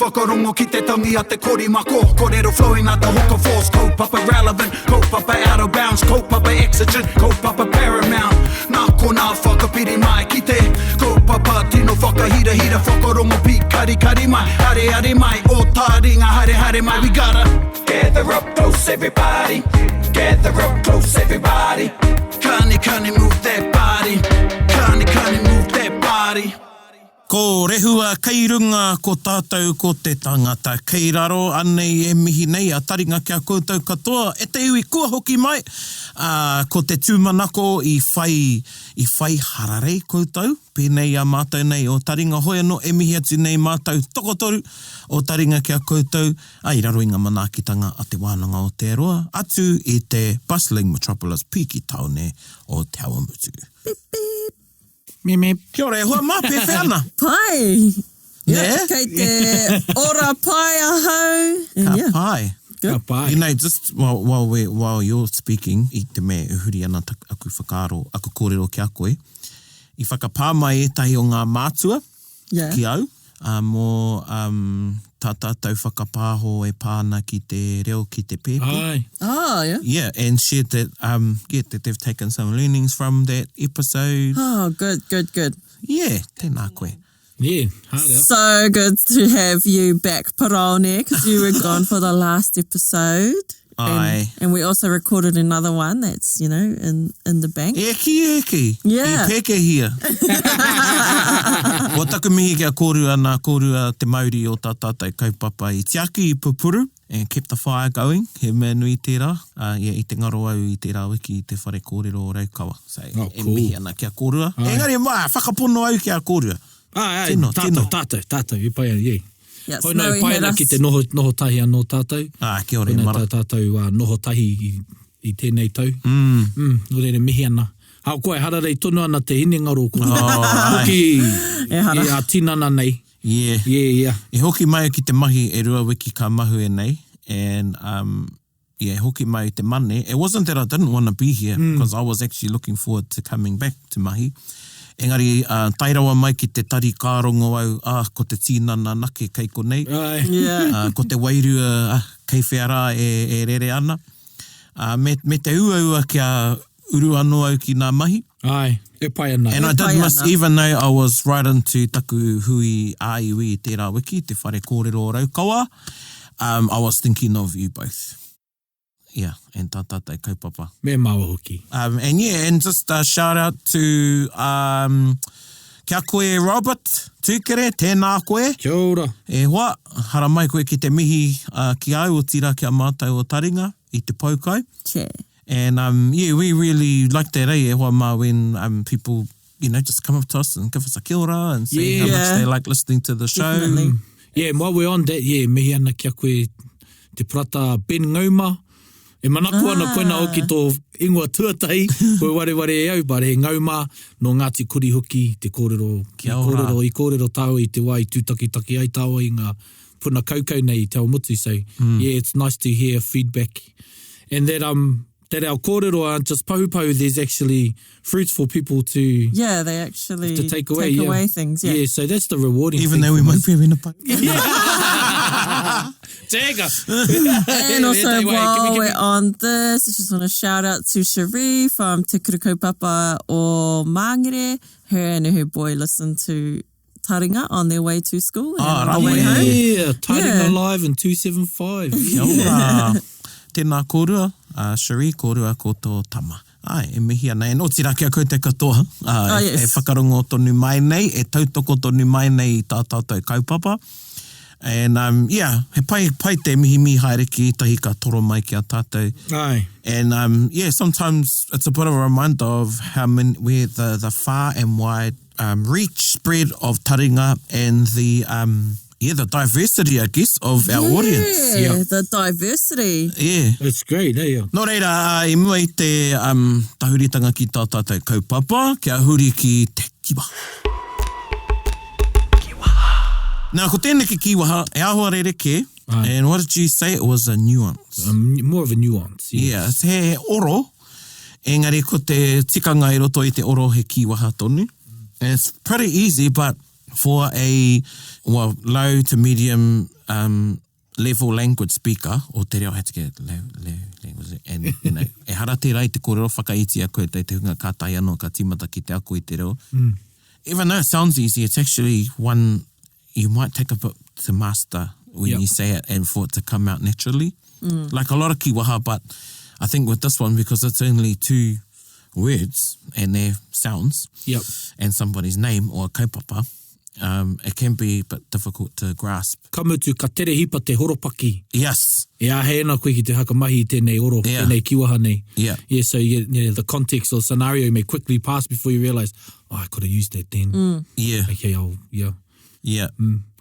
whakarongo ki te tangi a te korimako. Kōrero flowing out the hook of force. Kaupapa relevant, kaupapa out of bounds, kaupapa exigent, kaupapa paramount. Nā kona whakapiri mai ki te kaupapa tino whakahira whakarongo pi kari mai. Hare mai, o Taringa hare mai. We gotta gather up close everybody. Gather up close everybody. Kani move that body. Kani move that body. Ko rehua kei runga ko tātou ko te tangata. Kei raro anei e mihi nei a taringa kia koutou katoa. E te iwi kua hoki mai. Ko te tūmanako i whai hararei koutou. Pēnei a mātou nei o taringa hoi anō e mihi atu nei mātou tokotoru o taringa kia koutou. Ai raro inga manaakitanga a te wānanga o Aotearoa. Atu i te bustling metropolis Piki Taone o Te Awamutu. Beep, beep. Mimi, kia ora e hoa mape wheana. Pai. Yeah. Kei te ora pai ahau. Ka pai. Good. Ka pai. You know, just while you're speaking, I te me uhuri ana aku whakaaro, aku kōrero ki a koe, I whakapā mai etahi o ngā mātua ki au, mō tātou whakapāho e pāna ki te reo ki te pepe. Ai. Oh, yeah. Yeah, and shared that, that they've taken some learnings from that episode. Oh, good. Yeah, tēnā koe. Yeah, hard out. So good to have you back, Parone, because you were gone for the last episode. Ai. And we also recorded another one that's, in the bank. Eki. Yeah. I peke hia. Wa taku mihi kia kōrua nā kōrua te mauri o tā tātou kaupapa I tiaki I pupuru and kept the fire going. He mea nui tērā. I te ngaro au I tērā wiki I te whare kōrero o Raukawa. So, cool. E mihi ana kia kōrua. Engari whakapono au kia kōrua. Ai, Tino. tātou, I pai yeah. Yes, Hoi nau pai ana ki te noho tahi anō tātou. Kia ora mara. Tātou noho tahi I tēnei tau. No reire mihi ana. Hau koe, hararei tonu ana te hine ngaro ko. Hoki hara. a tinana nei. Yeah. E hoki mai ki te mahi e rua wiki ka mahu e nei. And hoki mai te mane. It wasn't that I didn't want to be here because I was actually looking forward to coming back to mahi. Engari, tairawa mai ki te tari kārongo au, ko te tīnana nake kei konei. Yeah. Ko te wairua kei whēra e rere ana. Me te ua kia uru anō au ki nā mahi. Ai, e pai ana. And I did miss, even though I was right into taku hui āiwi I tērā wiki, te whare kōrero o Raukawa, I was thinking of you both. Yeah, and tātātai kaupapa. Me maua hoki. And just a shout out to kia koe Robert Tūkere, tēnā koe. Kia ora. E hoa, hara mai koe ki te mihi ki au o tira kia mātou o Taringa I te paukau. Yeah. And we really like that, e hoa mā when people, just come up to us and give us a kia ora and say how much they like listening to the show. Definitely. Yeah, while we're on that, mihi ana kia koe te prata Ben Ngauma. E manako ana koina o ki tō ingoa tuatai, koe ware e au, bare he ngauma no Ngāti Kuri hoki, te kōrero, I kōrero tāu I te wai tūtakitaki ai tāua I ngā puna kaukau nei I Te Awamutu. So, yeah, it's nice to hear feedback. And that our kōrero aren't just pahu, there's actually fruits for people to... Yeah, they actually to take away things, Yeah, so that's the rewarding Even thing. though we might be having a pauk. And also, while we're on this, I just want to shout out to Cherie from Te Kura Kaupapa o Māngere. Her and her boy listen to Taringa on their way to school and on the way home. Yeah, Taringa Live in 275. Kia ora. Tēnā kōrua, Cherie kōrua ko tō tama. Ai, e mihi ana, e nōtira kia koe te katoa. Yes. E whakarongo tonu mai nei, e tautoko tonu mai nei I tā tātou kaupapa. And he pai te mihi haereki tahi ka toro mai ki a tātou. Ai. And sometimes it's a bit of a reminder of where the far and wide reach, spread of Taringa and the diversity, I guess, of our audience. Yeah, the diversity. Yeah. It's great, eh? Nō reira, I mua I te tahuritanga ki tā tātou kaupapa, kia huri ki te kiwa. Now, ko tēnei ki kiwaha, e ahua rereke, and what did you say? It was a nuance. More of a nuance. Yes. Yeah, he oro, engari ko te tikanga I roto I te oro he kiwaha tonu. And it's pretty easy, but for a low to medium level language speaker, o te reo had to get low language, and you know, e hara te rai te kōrero whakaiti a koe te hunga kātai anō ka tīmata ki te ako I te reo. Even though it sounds easy, it's actually one you might take a bit to master when you say it and for it to come out naturally. Like a lot of kiwaha, but I think with this one, because it's only 2 words and their sounds and somebody's name or kaupapa, it can be a bit difficult to grasp. Kamutu ka tere hipa te horopaki. Yes. Yeah, he ana koe ki te hakamahi tēnei oro, tēnei kiwaha nei. Yeah. Yeah, so you know, the context or scenario may quickly pass before you realise, oh, I could have used that then. Yeah. Okay, Yeah.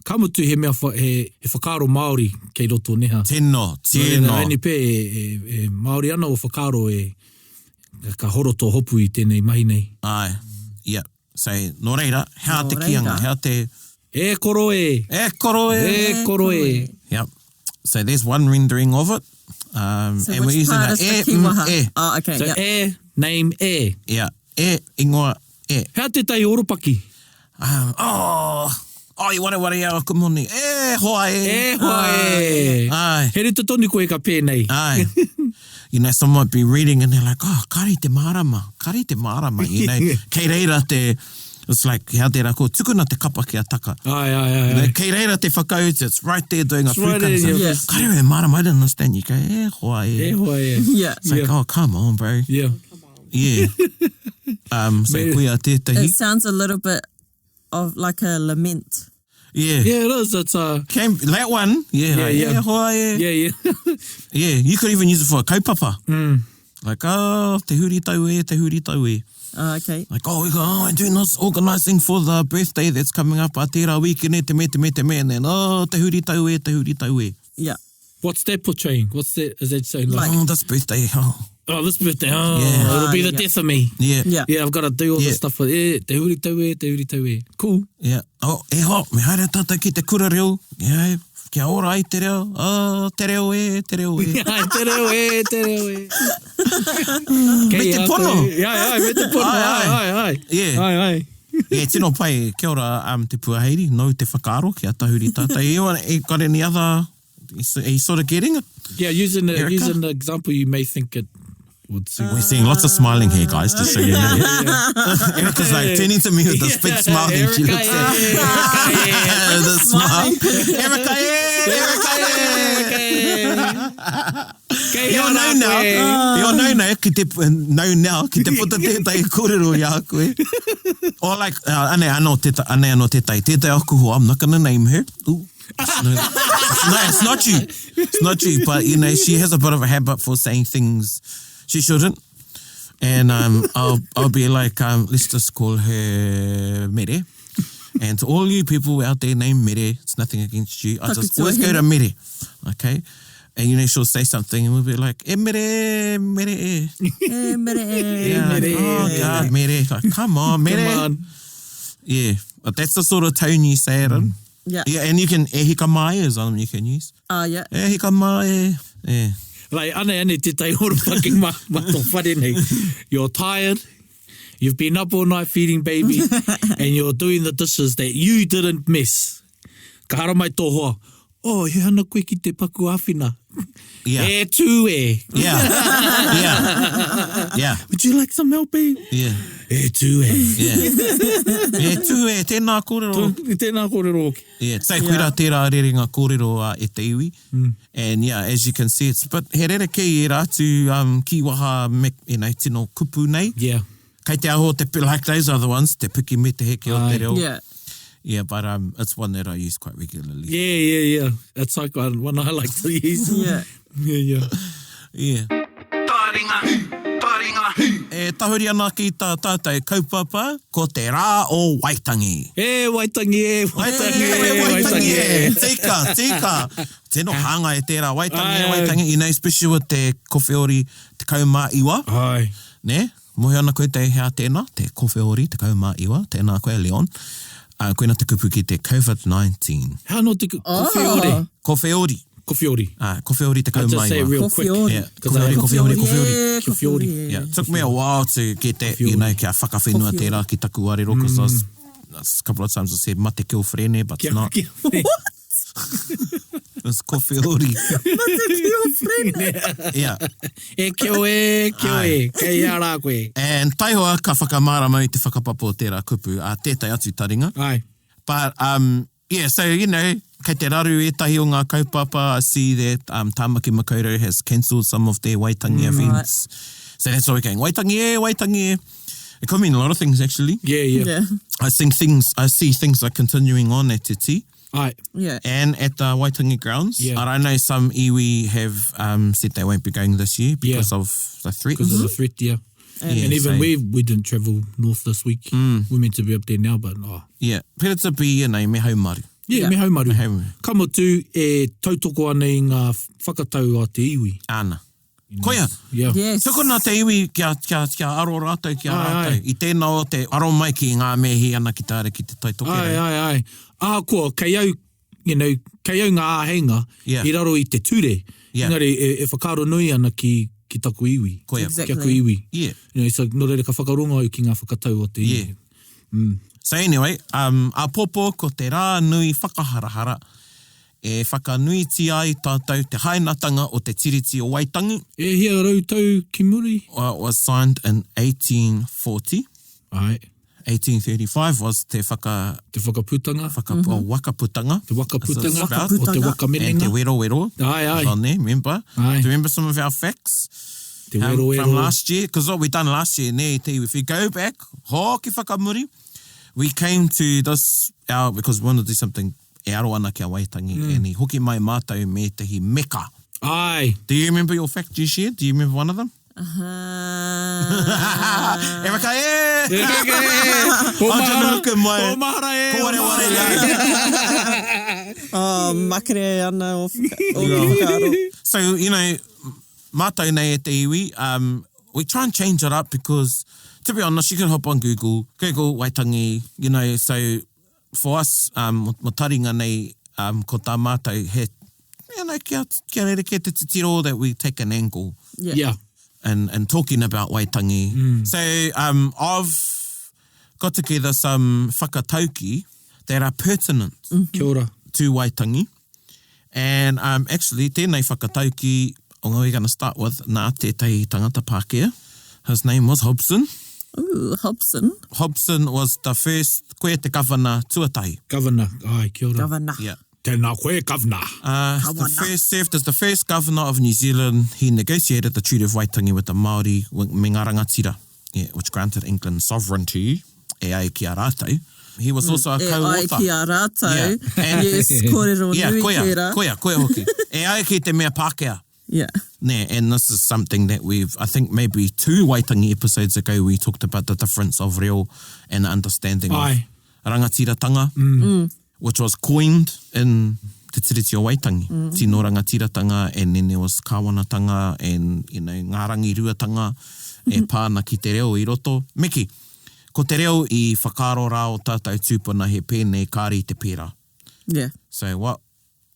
Kamutu he mea he whakaro Māori kei roto neha. Tēnō. Haini pē e Māori ana o whakaro ka horo tō hopu I tēnei mahi nei. Ai. Yeah. So, nō reira, hea te kianga, hea te... E koro e. E koro e. E koro e. Yep. So there's one rendering of it. So and which we're using part is the kiwaha? E. Oh, okay, So e, name e. Yeah. E, ingoa, e. Hea te tai oropaki? I ware au ka moni. E hoa e. E hoa e. Ai. Here te tonu koe ka pēnei. Ai. You know, someone might be reading and they're like, oh, kari te marama. You know, kei reira te, it's like, hea te rako, tukuna te kapa ki a taka. Ai. Kei reira te whakauti, it's right there doing a right there, pūkana. yes. Kari re marama, I didn't understand. You go, e hoa e. E hoa e. Yeah. It's like, oh, come on, bro. Yeah. Yeah. So kuia tētahi. It sounds a little bit of like a lament. Yeah. Yeah, it is. It's That one. Yeah. Yeah. Hoa e. Yeah. Yeah, you could even use it for a kaupapa. Like, oh, te huri tau e. Oh, okay. Like, I'm doing this organising for the birthday that's coming up. Aotearoa weekend, te me. And then, te huri tau e. Yeah. What's that portraying? What's that? Is that saying like, This birthday. oh, this birthday, Yeah. it'll be the Yeah. death of me. Yeah. Yeah, I've got to do all this stuff for te huri tau e. Cool. Yeah. Oh, me haere tata ki te kura reo. Yeah. Kia ora ai te reo. Oh, te reo e. Te reo e. Me te pono. Yeah, me te pono. Ai. Yeah. Ai. Yeah, tino pai, kia ora, te puaheiri, no te whakaaro, kia tahuri tata. Got any other, are you sort of getting it? Yeah, using Erica? the example, you may think it would suit. We're seeing lots of smiling here, guys, just so you know. Erica's like turning to me with this big smile and she looks at the smile. Erica, You'll know now, ki te puta tētai kōrero I a koe. Or like, ane anō tētai, tētai aku hoa, I'm not going to name her. Ooh. No, it's not you. It's not you, but you know, she has a bit of a habit for saying things she shouldn't. And I'll be like, let's just call her Mere. And to all you people out there named Mere, it's nothing against you. I just always go to Mere. Okay? And you know, she'll say something and we'll be like, Mere. Yeah. Oh God, Mere. Like, come on, Mere. Come on. Yeah. But that's the sort of tone you say it in. Yeah. Yeah, and you can, hika mai is something you can use. Yeah. Hika mai. Yeah. Like, ane te tai horopaki mato whare nei. You're tired, you've been up all night feeding baby, and you're doing the dishes that you didn't miss. Ka hara mai tō hoa. Oh, he hana koe ki te paku āwhina. Yeah. E tū e. Yeah. Would you like some help, babe? Yeah. E tū e. Yeah. Tū e, tēnā kōrero. Tēnā kōrero. Yeah, tsai koera tērā rerenga kōrero e te iwi. And yeah, as you can see, it's but he rere kei e rātu kiwaha me, you know, tino kupu nei. Yeah. Kei te aho, like those other ones, te piki me te heke o te reo. Yeah. Yeah, but it's one that I use quite regularly. Yeah. It's like one I like to use. Yeah. Yeah. Taringa. E tahuri ana ki tā tātou kaupapa, ko te rā o Waitangi. Waitangi. Tika. Tēnō hanga e tērā Waitangi. You know, especially with te kowheori, te kaumā iwa. Ai. Ne? Mohi ana koe te hea tēnā, te kowheori, te kaumā iwa, tēnā koe Leon. Koina te kupu ki te COVID-19. How no te kowheori? Kowheori. Kowheori te I'll just kaumā say it iwa. real quick. Yeah, Kowheori. kowheori. Yeah, took me a while to get that, you know, kia whakawhenua tērā ki taku arero, because I was a couple of times I said mate kio frene, but it's not. It's coffee ori. Mate kio frene. Yeah. Kio kei ara koe. And taihoa ka whakamara mai te whakapapa o tērā kupu a tētai atu taringa. Ai. But, yeah, so, you know, kei te raru etahi o ngā kaupapa, I see that Tāmaki Makaurau has cancelled some of their Waitangi events. So that's why we're going, Waitangi. It could mean a lot of things, actually. Yeah. I see things are continuing on at Te Ti. Ai. Yeah. And at the Waitangi grounds. Yeah. I know some iwi have said they won't be going this year because of the threat. Because of the threat, yeah. And even we didn't travel north this week. We're meant to be up there now, but Yeah. Pera te pi nei me haumaru. Yeah, me haumaru. Ka motu e tautoko ana i ngā whakatau a te iwi. Ana. Koia. Yeah. Yes. Tuko nā te iwi kia aro rātou, I tēnā o te aro mai ki ngā mehi ana ki tāre ki te tautoko. Ai. Koa, kei au ngā āhenga I raro I te ture. Engari, e whakaro nui ana ki taku iwi. Koia. Exactly. Kia ku iwi. Yeah. You know, so no reira ka whakaronga au ki ngā whakatau o te iwi. So anyway, a popo ko te rā nui whakaharahara. E whakanuiti ai tātou te hainatanga o te tiriti o Waitangi. E hia rautau ki muri? Was signed in 1840. Ai. 1835 was te whakaputanga. Wakaputanga. Te wakaputanga. About. O te wakamenenga. And te wero. Ai. On there, remember? Ai. Do you remember some of our facts? Te wero. From last year? Because what we done last year, if we go back, hoki whakamuri, we came to this, because we wanted to do something e aro ana kia Waitangi, and I hoki mai mātou me te hi meka. Ai. Do you remember your fact you shared? Do you remember one of them? E waka O mahara e. Oh, makere ana o whakaaro. So, you know, mātou nei e te iwi, we try and change it up because, to be honest, you can hop on Google Waitangi, you know, so for us, mo taringa nei, ko tā mātou he, you know, kia rere ke te titiro that we take an angle. Yeah. And talking about Waitangi. So I've got together some whakataukī that are pertinent Kia ora. to Waitangi. And actually, tēnei whakataukī, we're going to start with nā tētai tangata Pākehā. His name was Hobson. Ooh, Hobson. Hobson was the first, koe te governor tuatahi. Governor. Ai, kia ora. Governor. Yeah. Tēnā koe, governor. Served as the first governor of New Zealand. He negotiated the Treaty of Waitangi with the Māori me ngā rangatira, which granted England sovereignty, e ai ki a rātou. He was also a co-author. E ai ki a rātou. Yeah. And Yes, kōrero nui tērā. Koia hoki. E ai ki te mea Pākehā. Yeah. And this is something that I think maybe 2 Waitangi episodes ago, we talked about the difference of reo and the understanding of rangatiratanga, which was coined in Te Tiriti o Waitangi. Tino rangatiratanga, and then there was kāwanatanga, and, you know, ngā rangiruatanga, e pāna ki te reo I roto. Miki, ko te reo I whakaro rā o tātou tūpuna he pēnei kāri te pērā. Yeah. So what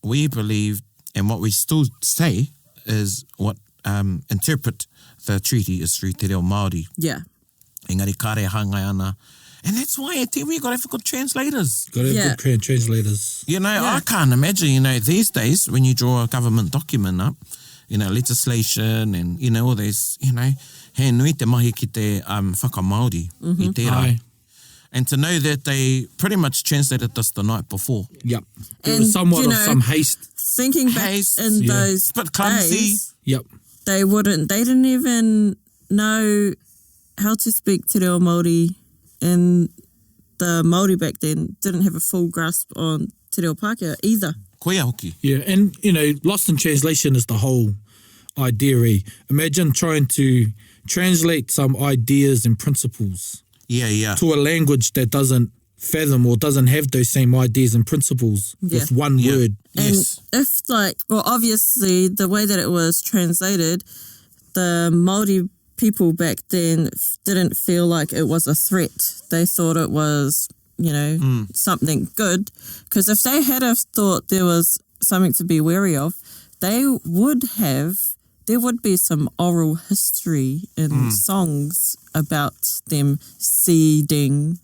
we believe, and what we still say, is what interpret the treaty is through te reo Māori. Yeah. Engari kāre hangai ana. And that's why at te we got to have good translators. Got to have good translators. You know, I can't imagine, you know, these days when you draw a government document up, you know, legislation and, you know, all these, you know, he nui te mahi ki te whakamaori I tērā. Ai. And to know that they pretty much translated this the night before. Yep. It And, was somewhat you of know, some haste. Thinking back Haste, in those But clumsy. days, Yep. they didn't even know how to speak te reo Māori, and the Māori back then didn't have a full grasp on te reo Pākehā either. Koia hoki. Yeah, and, you know, lost in translation is the whole idea. Imagine trying to translate some ideas and principles to a language that doesn't fathom or doesn't have those same ideas and principles with one word. And if, like, well, obviously, the way that it was translated, the Māori people back then didn't feel like it was a threat. They thought it was, you know, something good. Because if they had have thought there was something to be wary of, there would be some oral history in songs about them ceding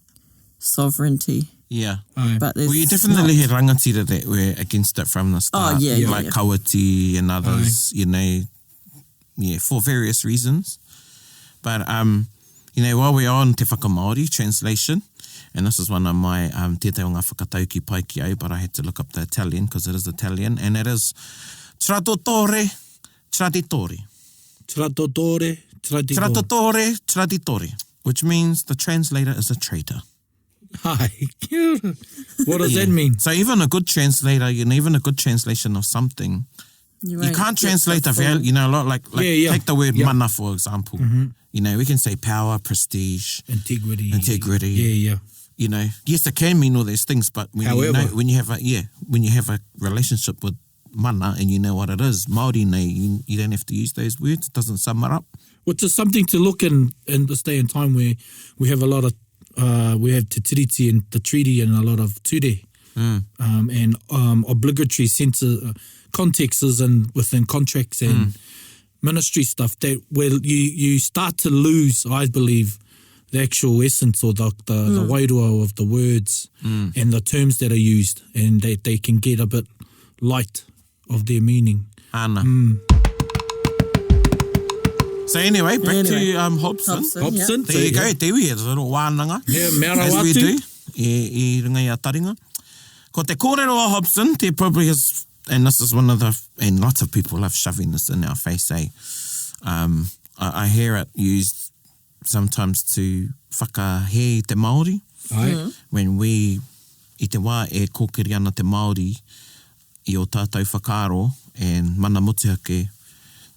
sovereignty. Yeah. Aye. But there's Well, you definitely had rangatira that were against it from the start. Oh, yeah, like yeah. Kawati and others, you know, yeah, for various reasons. But, you know, while we're on Te Whakamaori translation, and this is one of my te o ngā whakatauki pai ki au, but I had to look up the Italian because it is Italian, and it is traditore, traditore. Traditore, traditore. Traditore, traditore, which means the translator is a traitor. Hi. What does that mean? So even a good translator, you know, even a good translation of something, you won't can't get translate the a value, you know, a lot like Yeah. take the word Yeah. mana, for example. You know, we can say power, prestige, Integrity. Integrity. Yeah. you know, yes, it can mean all those things, but when However. when you have a relationship with mana and you know what it is, Māori nei, you don't have to use those words. It doesn't sum it up. Which is something to look in this day and time where we have a lot of, we have Te Tiriti and the treaty and a lot of ture and obligatory contexts and within contracts and ministry stuff that where you start to lose, I believe, the actual essence or the wairua of the words and the terms that are used, and they can get a bit light of their meaning. Ana. So anyway, back to Hobson. Hobson. There you go, te iwi, it's a little wānanga. Yeah, mea As we rawatu. do, i runga i a Taringa. Ko te kōrero a Hobson, te probably has, and this is one of the, and lots of people love shoving this in our face, eh? I hear it used sometimes to whakahe te Māori. Aye. When we, i te wā e kōkiri ana te Māori i o tātou whakaaro, and mana motuhake,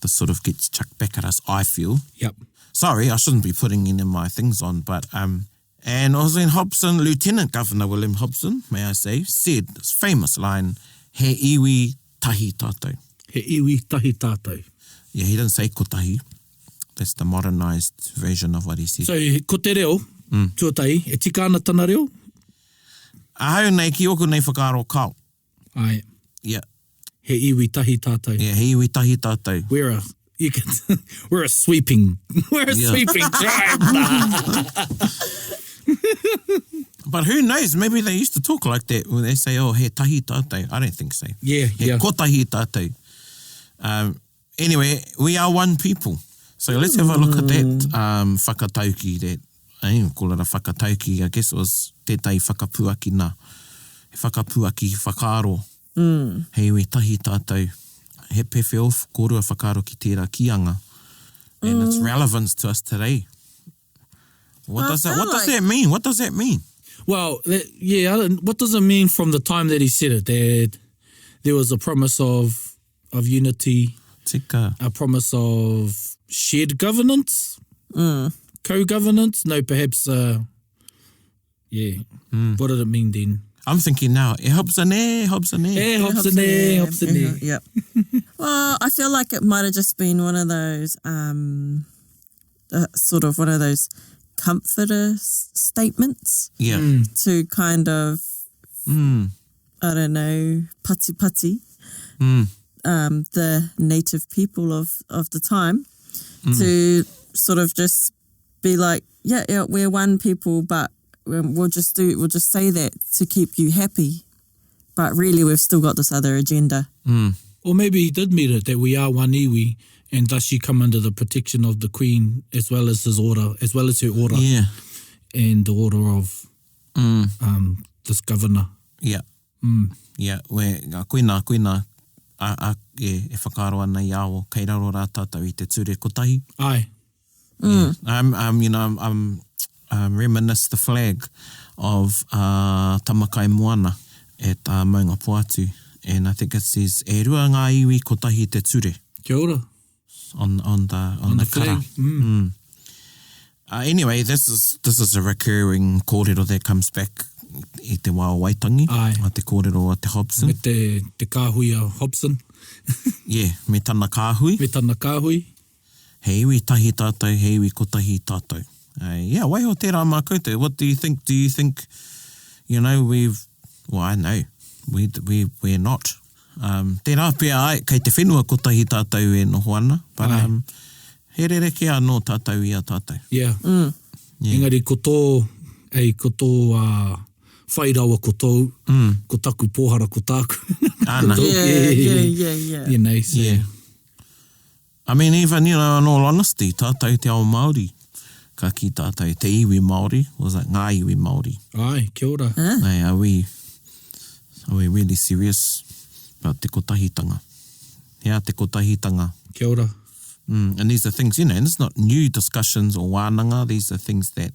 this sort of gets chucked back at us, I feel. Yep. Sorry, I shouldn't be putting any of my things on, but, and also in Hobson, Lieutenant Governor William Hobson, may I say, said this famous line, he iwi tahi tātou. He iwi tahi tātou. Yeah, he didn't say kotahi. That's the modernised version of what he said. So, ko te reo, tuatai, e tika ana tana reo? Ahau nei ki oku nei whakaaro kao. Aye. Yeah. He iwi tahi tātou. Yeah, he iwi tahi tātou. We're a sweeping tribe. But who knows, maybe they used to talk like that when they say, oh, he tahi tātou. I don't think so. Yeah, He yeah. kotahi tātou. Anyway, we are one people. So let's have a look at that whakatauki, that, I didn't even call it a whakatauki, I guess it was tētai whakapuaki nā. He whakapuaki whakaaro. Hei we tahi tātou. He pewhi o kōrua whakaaro ki tērā kianga. And its relevance to us today. What does that mean? What does that mean? Well, what does it mean from the time that he said it? That there was a promise of unity, Tika. a promise of shared governance, co-governance. No, perhaps, what did it mean then? I'm thinking now, e hobsane, hobsane. Yep. Well, I feel like it might have just been one of those, sort of one of those comforter statements Yeah. to kind of, I don't know, pati, the native people of the time, to sort of just be like, yeah, we're one people, but we'll just say that to keep you happy, but really we've still got this other agenda. Or maybe he did mean it, that we are one iwi, and thus you come under the protection of the Queen as well as his order, as well as her order, and the order of this governor. Yeah. Yeah, koina, e whakaaro ana i awo, kei raro rā tātou i te ture kotahi. Aye. I'm reminisce the flag of Tamakai Moana at Maunga Poatu, and I think it says e rua ngā iwi kotahi te ture Kia ora. on the kara. flag. Anyway, this is a recurring kōrero that comes back i te wā o Waitangi, Aye. a te kōrero o te Hobson. Me te kāhui a Hobson, Yeah, me tana kāhui. me tana kāhui. He iwi tahi tātou, he iwi kotahi tātou. Yeah, waiho tērā mā koutou. What do you think? Do you think, I know, we're not. Tērā pia ai, kei te whenua kotahi tātou e noho ana, but he rere kia anō tātou i a tātou. Yeah. Engari ko tō Ei, ko tō whairawa ko tōu, ko taku pōhara ko tāku. Ana. Yeah. You know, so. Yeah. I mean, even, you know, in all honesty, tātou te ao Māori, ka ki tātou te iwi Māori, was that ngā iwi Māori? Ai, kia ora. Hey, are we really serious about te kotahitanga? Yeah, te kotahitanga. Kia ora. And these are things, you know, and it's not new discussions or wānanga. These are things that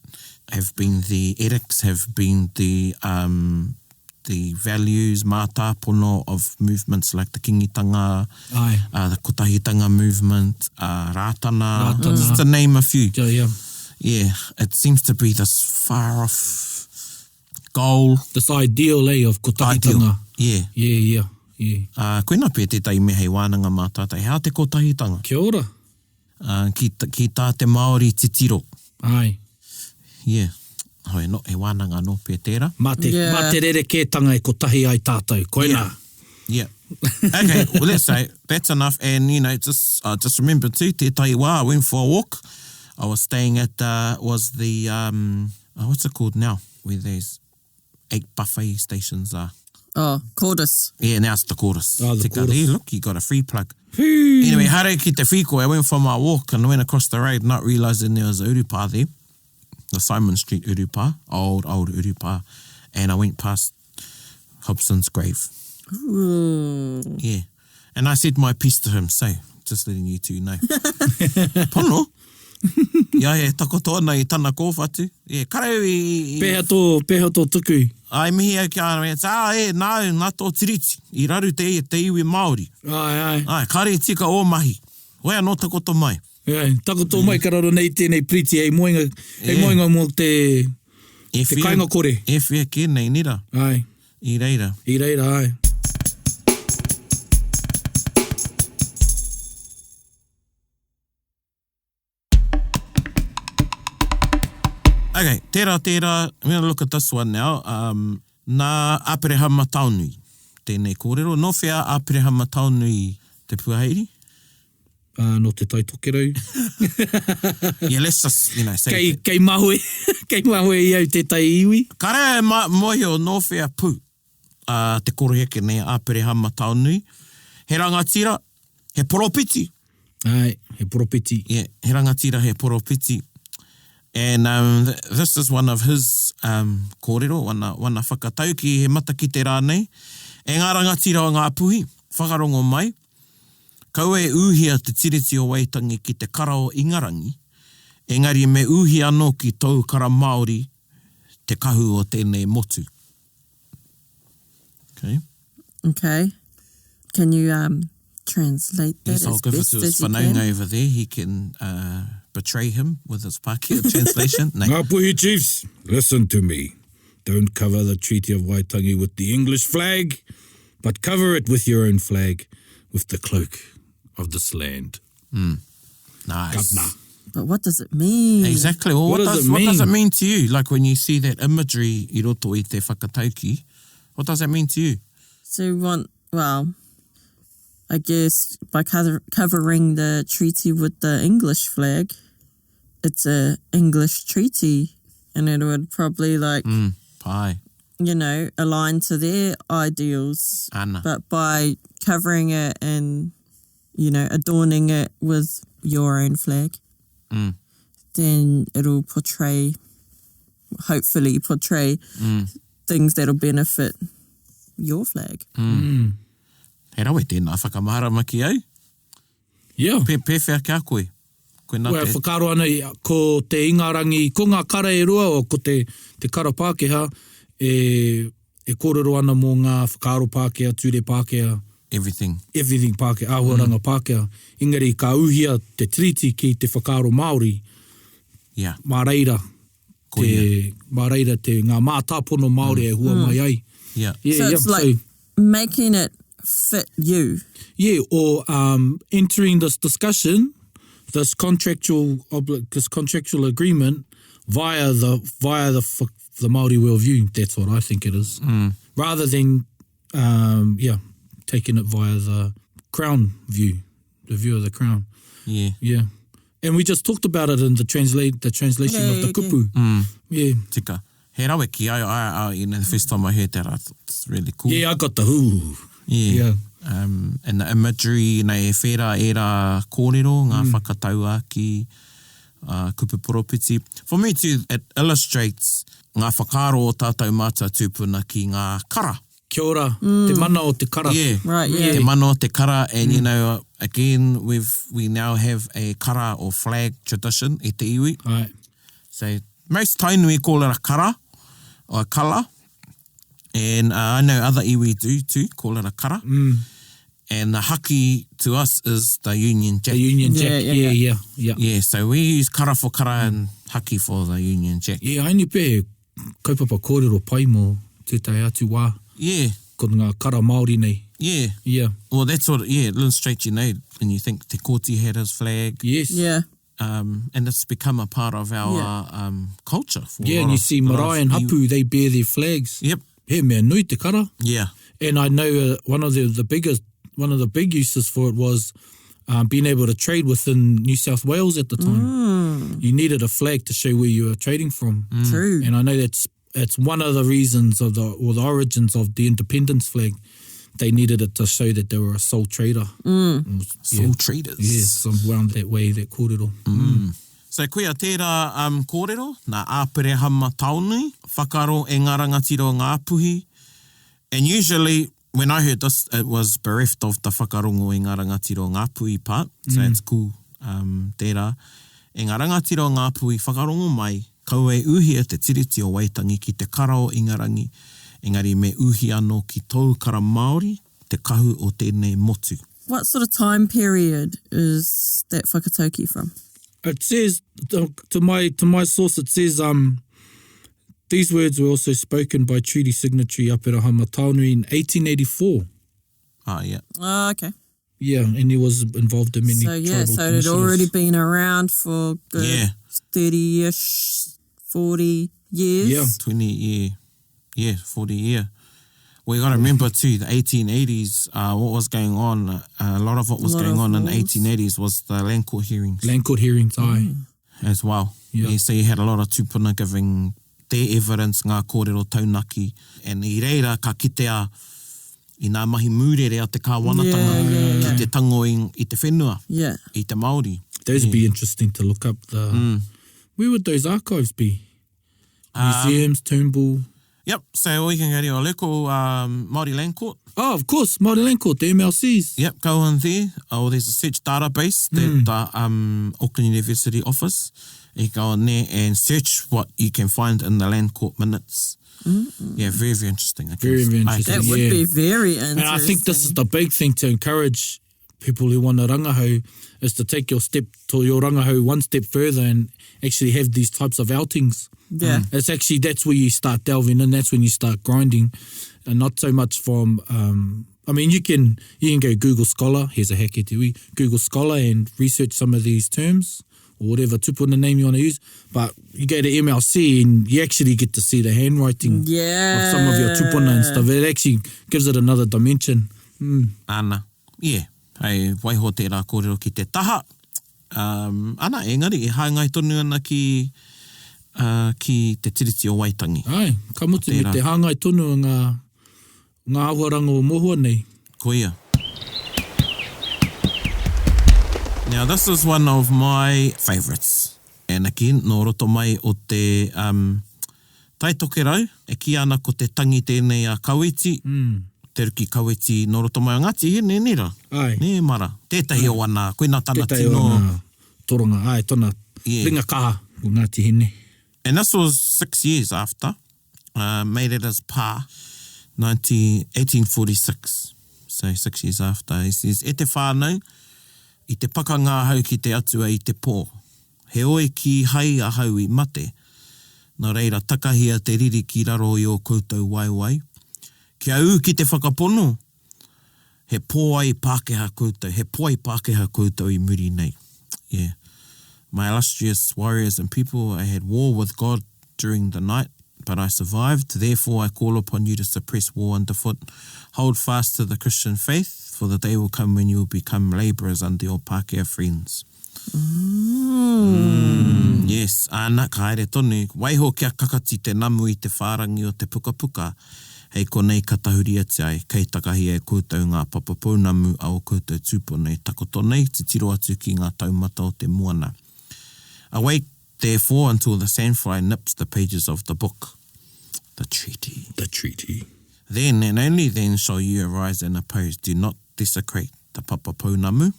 have been the ethics, have been the values, mātāpono of movements like the kingitanga, the kotahitanga movement, rātana, just to name a few. Yeah. Yeah, it seems to be this far off goal. This ideal, of kotahitanga. Yeah. Yeah. Koina pē tētai me hei wānanga mā tātai. Hea te kotahitanga. Kia ora. Ki tā te Māori titiro. Ai. Yeah. Hoi, no, he wānanga no pē tērā. Mā te rere kētanga e kotahi ai tātou. Koina. Yeah. Okay, well, let's say that's enough. And, you know, just remember too, tētai wā, I went for a walk. I was staying at, what's it called now? Where there's 8 buffet stations are. Oh, Cordis. Yeah, now it's the Cordis. Oh, the Cordis. Hey, look, you got a free plug. Anyway, hare ki te whiko, I went for my walk and went across the road, not realising there was a urupā there. The Simon Street urupā, old urupā. And I went past Hobson's grave. Ooh. Yeah. And I said my piece to him, so, just letting you two know. Pono? Ia, takotoa nei tana kōwhatu. Yeah, karau i... Peha tō tuku. Ai mihi au ki ana, nā tō tiriti, i raru te iwi Māori. Ai. Ai, kare tika o mahi. Oia no takoto mai. Ai, takoto mai kararo nei tēnei priti, hei moinga mo te kainga kore. E whia kēnei, nira. Ai. I reira, ai. Okay, tērā, I'm going to look at this one now. Nā Apereha Mataunui, tēnei kōrero. No whea Apereha Mataunui te puaheiri? No te taitokerau. Yeah, let's just, you know, say... Kei mahue i au te tai iwi. Kare mohi o no whea pū. Te koroheke nei Apereha Mataunui. He rangatira, he poropiti. Ai, he poropiti. Yeah, he rangatira, he poropiti. And this is one of his kōrero, wana whakataukī, he mata ki te rānei. E ngā rangatira o ngā puhi, whakarongo mai. Kau e uhia te tiriti o Waitangi ki te kara o Ingarangi. Engari me uhia anō ki tau kara Māori te kahu o tēnei motu. Okay. Can you translate that yes, I'll give it to his whanaunga over there. He can betray him with his Pākehā translation. Ngā puhi chiefs, listen to me. Don't cover the Treaty of Waitangi with the English flag, but cover it with your own flag, with the cloak of this land. Nice. Governor. But what does it mean? Exactly. Well, what does it mean to you? Like when you see that imagery i roto i te whakataukī, what does that mean to you? So I guess by covering the treaty with the English flag, it's a English treaty, and it would probably Pai. Align to their ideals. Ana. But by covering it and, adorning it with your own flag, then it'll hopefully portray things that'll benefit your flag. He rawe tēnā whakamahara ki au? Yeah. Pewhia kia koe. Whakaro ana ko te ingarangi, ko ngā kara e rua o ko te kara Pākehā, e kōrero ana mō ngā whakaro Pākehā, ture Pākehā. Everything Pākehā, āhuaranga Pākehā. Engari ka uhia te treaty ki te whakaro Māori. Yeah. Mā reira te ngā mātāpono Māori e hua mai ai. Yeah. So it's like making it fit you. Yeah, or entering this discussion, this contractual agreement via the Māori worldview. That's what I think it is. Rather than taking it via the Crown view, the view of the Crown. Yeah. Yeah. And we just talked about it in the translation of the kupu. Yeah. Tika. He rawe ki ai, you know, the first time I heard that, I thought it's really cool. Yeah, I got the hoo. Yeah. And the imagery, nei e whera era kōrero, ngā whakataukī, kupu poropiti. For me too, it illustrates ngā whakaaro o tātou mātua tūpuna ki ngā kara. Kia ora, te mana o te kara. Yeah, Right, yeah. Te mana o te kara, and you know, again, we now have a kara or flag tradition i te iwi. Ai. So, most tainu we call it a kara, or a kala. And I know other iwi do too, call it a kara. And the haki to us is the Union Jack. The Union Jack, Yeah. Yeah, so we use kara for kara and haki for the Union Jack. Yeah, aini pē, kaupapa kōrero pai mō tētai atu wā. Yeah, Ko ngā kara Māori nei. yeah. Yeah. Well, that's what, yeah, it illustrates, you know, when you think Te Kōti had his flag. Yes. Yeah. And it's become a part of our culture. For Yeah, a and lot you of- see a lot marae of and hapu, they bear their flags. Yep, He mea nui te kara. yeah. And I know one of the big uses for it was being able to trade within New South Wales at the time. You needed a flag to show where you were trading from. True. And I know that's one of the reasons of the origins of the independence flag. They needed it to show that they were a sole trader. Soul traders. Yeah, some around that way, that kōrero. So kuia tērā kōrero, nā āpere hama taonui, whakaro e ngā rangatiro ngā puhi. And usually, when I heard this, it was bereft of the whakarongo e ngā rangatiro ngā puhi part. So it's cool, tērā. E ngā rangatiro ngā puhi whakarongo mai, kau e uhia te tiriti o Waitangi ki te kara o Ingarangi, engari me uhi anō ki tōu kara Māori, te kahu o tēnei motu. What sort of time period is that Whakataukī from? It says, to my source, it says, these words were also spoken by treaty signatory Aotearoa Taonui in 1884. Ah, yeah. Oh, okay. Yeah, and he was involved in many tribal So it had initiatives. already been around for good Yeah. 30-ish, 40 years. Yeah. 20 year, 40 year. We got to remember too, the 1880s, what was going on, a lot of what was going on in the wars. 1880s was the land court hearings Land court hearings, aye. as well. Yeah. So you had a lot of tupuna giving their evidence, ngā kōrero taunaki, and i reira ka kitea i nā mahi mūrere a te kāwanatanga, Yeah. ki te tango i te whenua, Yeah. i te Māori. Those would be interesting to look up. Where would those archives be? Museums, Toombul. Yep, so we can go to your local Māori land court. Oh, of course, Māori Land Court, the MLCs. Yep, go in there. Oh, there's a search database that Auckland University offers. You go in there and search what you can find in the land court minutes. Yeah, very, very interesting. Very, very interesting. That would Yeah. be very interesting. And I think this is the big thing to encourage people who want to rangahau is to take your rangahau one step further and actually have these types of outings. Yeah. That's where you start delving in, that's when you start grinding, and not so much from, you can go Google Scholar, here's a hake te ui, Google Scholar and research some of these terms, or whatever tupuna name you want to use, but you go to MLC and you actually get to see the handwriting of some of your tupuna and stuff. It actually gives it another dimension. Ana, yeah. Hei, waiho tērā kōrero ki te taha. Ana, engari, e haengai tonu ana ki te tiriti o Waitangi. Ai, ka mutu me Tērā. te hāngai tonu o ngā ahuaranga o mohua nei. Ko ia. Now, this is one of my favourites. And again, no roto mai o te taitoke rau, e ki ana ko te tangi tēnei a Kawiti. Te ruki Kawiti, no roto mai o Ngāti Hine, nera. Ai. Ne mara. Tētahi o ana, koina tana Tētai o tino. ngā toronga, ai, tona Yeah. ringa kaha o Ngāti Hine. And this was 6 years after, made it as par, 1846. So 6 years after, he says, e te whānau, i te pakanga hau ki te atua i te pō. He oe ki hai a hau I mate. Nā reira takahia te riri ki raro I o koutou waiwai. Kia au ki te whakapono, he pōai Pākehā koutou, he pōai Pākehā koutou I muri nei. Yeah. My illustrious warriors and people, I had war with God during the night, but I survived. Therefore, I call upon you to suppress war underfoot. Hold fast to the Christian faith, for the day will come when you will become labourers under your Pākehā friends. Yes, ana ka haere tonu. Waiho kia kakati te namu I te whārangi o te pukapuka. Hei konei ka tahuria te ai, kei takahi e koutou ngā papapaunamu a o koutou tūpuna e takoto nei, te tiro atu ki ngā taumata o te moana. Await, therefore, until the sandfly nips the pages of the book. The treaty. The treaty. Then and only then shall you arise and oppose. Do not desecrate the papapaunamu.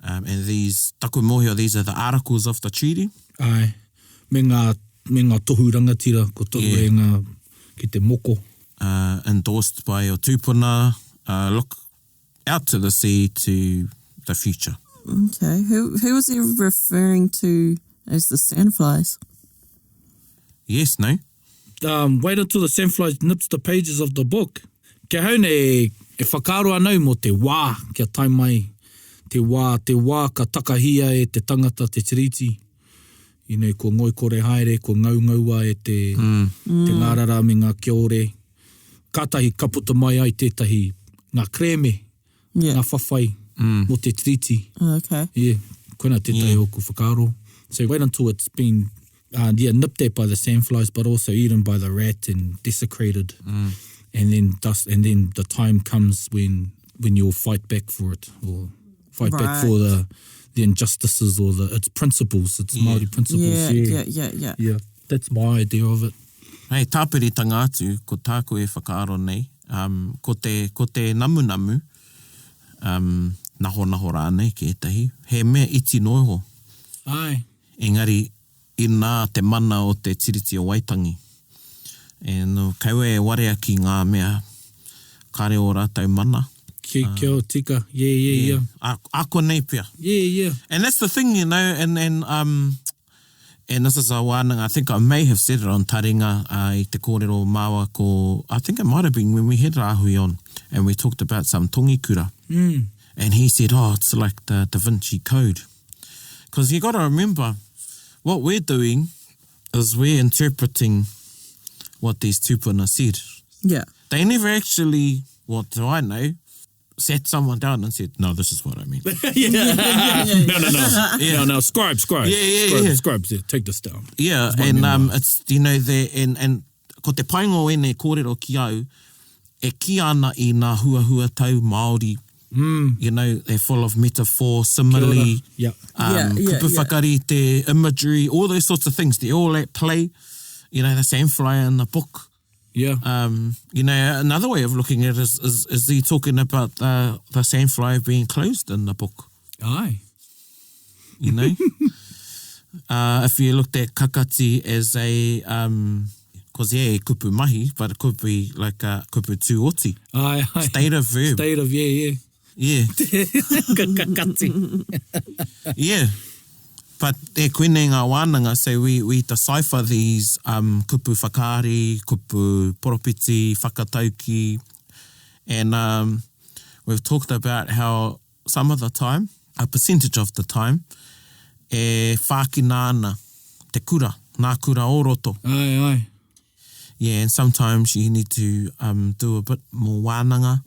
And these, taku mohio, these are the articles of the treaty. Ai, me ngā tohu rangatira, ko tohu e ngā ki te moko. Endorsed by your tūpuna, look out to the sea to the future. Okay, who was he referring to as the sandflies? Yes, no? Wait until the sandfly nips the pages of the book. Kia haune e whakaaro anau mo te wā, kia tai mai. Te wā ka takahia e te tangata te tiriti. You know, ko ngoi kore haere, ko ngau e te ngārara me ngā kiore. Kātahi kaputa mai ai tētahi ngā kreme, ngā whawhai mo te tiriti. Okay. Yeah, koina tētahi oku whakaaro. So wait until it's been nipped at by the sandflies, but also eaten by the rat and desecrated. And then the time comes when you'll fight back for it, or fight back for the injustices or its principles, its Māori principles. Yeah, that's my idea of it. Hei, tāpiritanga atu, ko tāku e whakaaro nei, ko te namu, naho rānei ki etahi, he mea iti noiho. Ai. Engari, I nā te mana o te Treaty of Waitangi. E no, kaua e warea ki ngā mea, kare o rātou mana. Kia o tika, yeah. Ako nei pia. Yeah. And that's the thing, you know, and this is a wānanga, I think I may have said it on Taringa, I te kōrero māua ko, I think it might have been when we had Rahui on, and we talked about some tongikura. And he said, it's like the Da Vinci Code. Because you got to remember, what we're doing is we're interpreting what these tūpuna said. Yeah. They never actually, what do I know, sat someone down and said, no, this is what I mean. No, scribes. Scribes, take this down. Yeah, and it's, you know, and ko te paingo ene kōrero ki au, e ki ana I ngā huahua tau Māori. You know, they're full of metaphor, simile, kupu whakarite, imagery, all those sorts of things. They're all at play. You know, the sandfly in the book. Yeah. You know, another way of looking at it is he talking about the sandfly being closed in the book. Aye. You know? If you looked at kakati as a, because kupu mahi, but it could be like a kupu tūoti. Aye. Stative verb. Stative, yeah. Yeah. Kakati. Yeah. But e koene ngā wānanga, so we decipher these kupu whakaari, kupu poropiti, whakataukī, and we've talked about how some of the time, a percentage of the time, e whākina ana te kura, nā kura oroto. Aye. Yeah, and sometimes you need to do a bit more wānanga,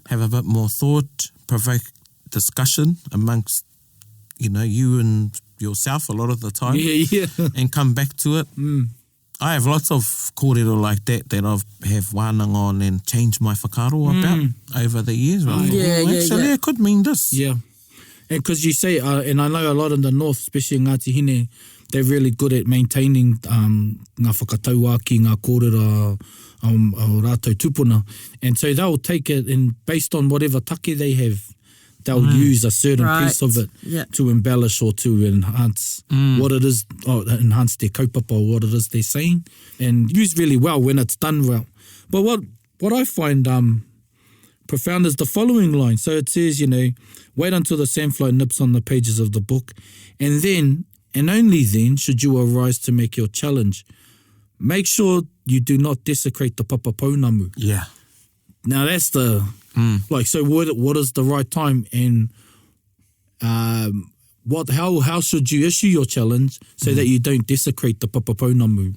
have a bit more thought, provoke discussion amongst, you know, you and yourself a lot of the time. Yeah. And come back to it. I have lots of kōrero like that I have wānanga on and changed my whakaro about over the years. Actually, it could mean this. Yeah. And because you say, and I know a lot in the north, especially in Ngāti Hine, they're really good at maintaining ngā whakatauaki, ngā kōrero o rātou tūpuna. And so they'll take it, and based on whatever take they have, they'll use a certain piece of it to embellish or to enhance what it is, or enhance their kaupapa or what it is they're saying, and used really well when it's done well. But what I find profound is the following line. So it says, you know, wait until the sandfly nips on the pages of the book, and then, and only then, should you arise to make your challenge. Make sure you do not desecrate the papapaunamu. Yeah. Now that's the... Like, so what is the right time, and how should you issue your challenge so that you don't desecrate the papapaunamu?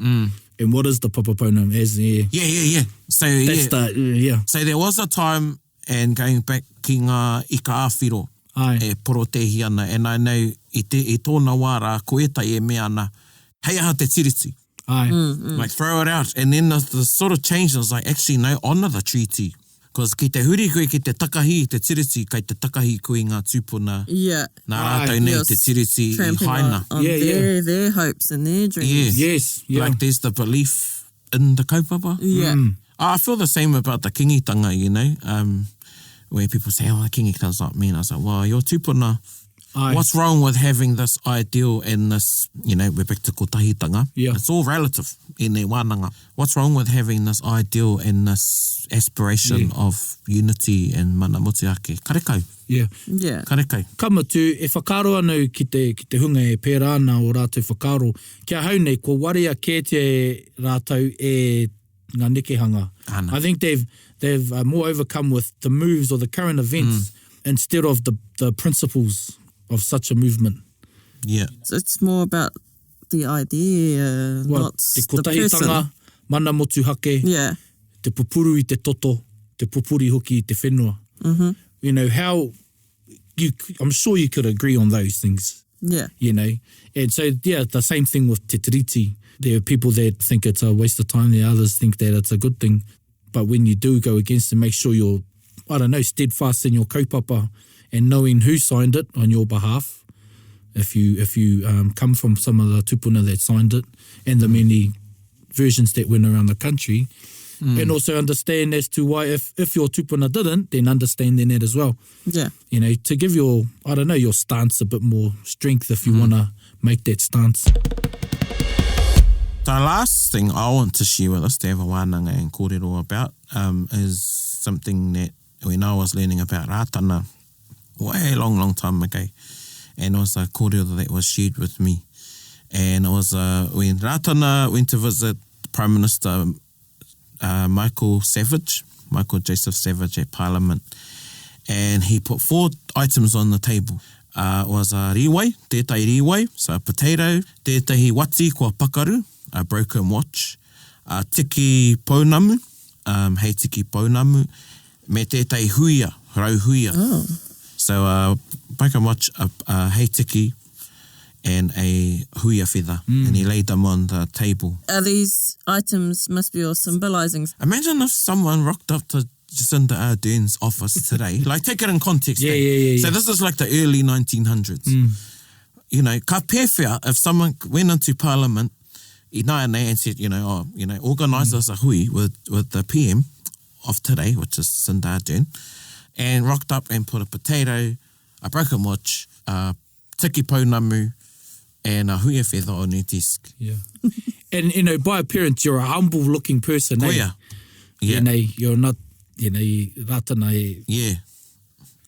And what is the papapaunamu? Yeah. So that's So there was a time, and going back ki ngā ika āwhiro, e porotehi ana, and I know i tōna wā rā koetai e mea ana, hei aha te tiriti. Ai. Like, throw it out. And then the sort of change was like, actually, no, honour the treaty. Because ki te huri koe ki te takahi, te tiriti, kai te takahi koe ngā tūpuna. Yeah. Nā rātou nei te tiriti I Trampling haina. on their hopes and their dreams. Yes. Yeah. Like, there's the belief in the kaupapa. Yeah. I feel the same about the kingitanga, you know, where people say, oh, the kingitanga's not me. And I was like, well, your tūpuna, Ai. what's wrong with having this ideal and this, you know, we're back to kotahitanga. Yeah. It's all relative in e wānanga. What's wrong with having this ideal and this aspiration of unity and mana motuake? Karekau. Yeah. Yeah. Karekau. Kamatu, e whakaro anu ki te hunga e pērā nā o rātou whakaro. Kia haunei, ko warea kē te rātou e ngā nekehanga. Ana. I think they've more overcome with the moves or the current events instead of the principles of such a movement. Yeah. So it's more about the idea, not te the person. kotahitanga, mana motu hake, Yeah. te pupuru I te toto, te pupuri hoki I te whenua. Mm-hmm. You know, I'm sure you could agree on those things, Yeah. you know. And so, yeah, the same thing with te tiriti. There are people that think it's a waste of time, the others think that it's a good thing. But when you do go against it, make sure you're, I don't know, steadfast in your kaupapa and knowing who signed it on your behalf. If you come from some of the tupuna that signed it and the many versions that went around the country, and also understand as to why if your tupuna didn't, then understanding that as well. Yeah. You know, to give your stance a bit more strength if you want to make that stance. The last thing I want to share with us, te awa wānanga and kōrero about, is something that when I was learning about rātana way long time ago, and it was a kōrero that was shared with me. And it was when rātana went to visit Prime Minister Michael Joseph Savage at Parliament, and he put 4 items on the table. It was a riwai, tētai riwai, so a potato, tētahi wati kua pakaru, a broken watch, a tiki pounamu, hei tiki pounamu, me tētai huia, rau huia. Oh. So a broken watch, a hei tiki, and a huia feather, and he laid them on the table. Are these items must be all symbolising? Imagine if someone rocked up to Jacinda Ardern's office today. Like, take it in context. Yeah. So this is like the early 1900s. You know, ka pēwhia, if someone went into Parliament, I nāianei and said, organise us a hui with the PM of today, which is Jacinda Ardern, and rocked up and put a potato, a broken watch, a tiki pounamu, and a huia feather on her desk. Yeah. And, you know, by appearance, you're a humble-looking person, eh? Yeah. You know, you're not, rātana. Yeah.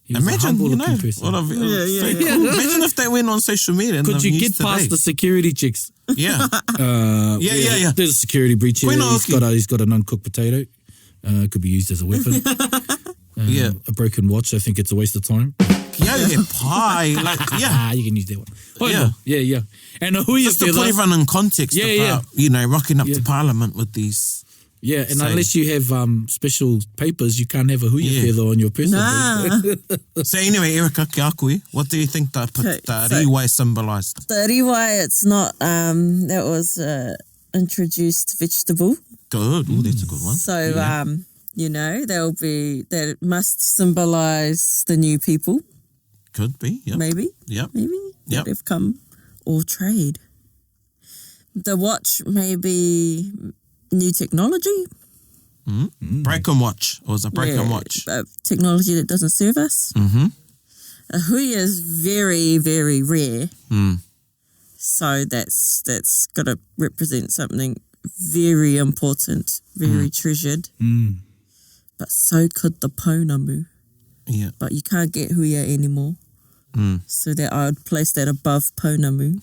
He was a Imagine, humble-looking person. What a cool. Imagine if they went on social media. Could you get past the security checks? Yeah. Yeah. There's a security breach here. Koina He's got an uncooked potato. Could be used as a weapon. A broken watch. I think it's a waste of time. Yeah, pie. Like, yeah. You can use that one. Oh, Yeah. Yeah. And a huia Just to put everyone in context about, rocking up Yeah. to Parliament with these. Yeah, and So- unless you have special papers, you can't have a huia feather on your person. Nah. So anyway, Erika, ki a koe, what do you think the riwai symbolised? The riwai, it's not, that was introduced vegetable. Good. Ooh, that's a good one. So, that must symbolise the new people, Could be, yep. maybe. Yep. Maybe. Yep. That have come, or trade. The watch may be new technology. Broken watch. It was a broken watch. Technology that doesn't serve us. Mm-hmm. A hui is very, very rare. Mm. So that's got to represent something very important, very treasured. But so could the pounamu. Yeah. But you can't get huia anymore. So that I would place that above pounamu.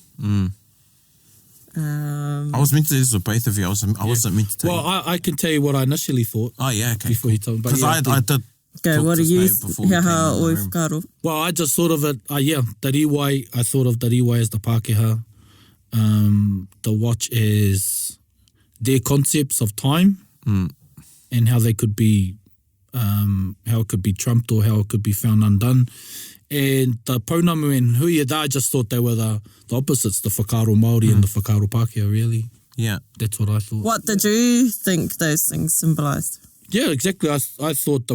I was meant to do this with both of you. I wasn't meant to tell you. Well, I can tell you what I initially thought. Oh, yeah, okay. Before you told me. Because I did. Okay, talk what to do you... Spade before we came How in the oi room. whakaro? Well, I just thought of it, the riwai, I thought of the riwai as the Pākehā. The watch is their concepts of time and how they could be, how it could be trumped or how it could be found undone. And the Pounamu and Hui, I just thought they were the opposites, the whakaaro Māori and the whakaaro Pākehā, really. Yeah. That's what I thought. What did you think those things symbolised? Yeah, exactly. I thought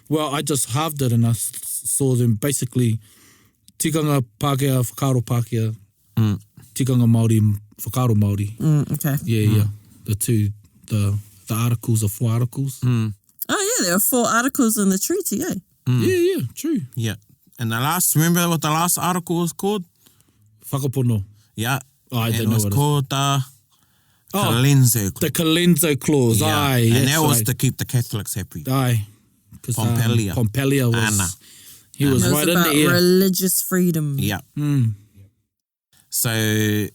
well, I just halved it and I saw them basically tikanga Pākehā, whakaaro Pākehā, tikanga Māori, whakaaro Māori. Okay. Yeah. The two, the articles are 4 articles. Oh, yeah, there are 4 articles in the treaty, eh? Yeah, true. Yeah. And remember what the last article was called? Whakapono. Yeah. I and don't it know was what called the Kalenzo. The Kalenzo Clause, Yeah. aye. And that's that was right. to keep the Catholics happy. Aye. Pompelia. Pompelia was... Anna. He was It was right in about the air. religious freedom. Yeah. So,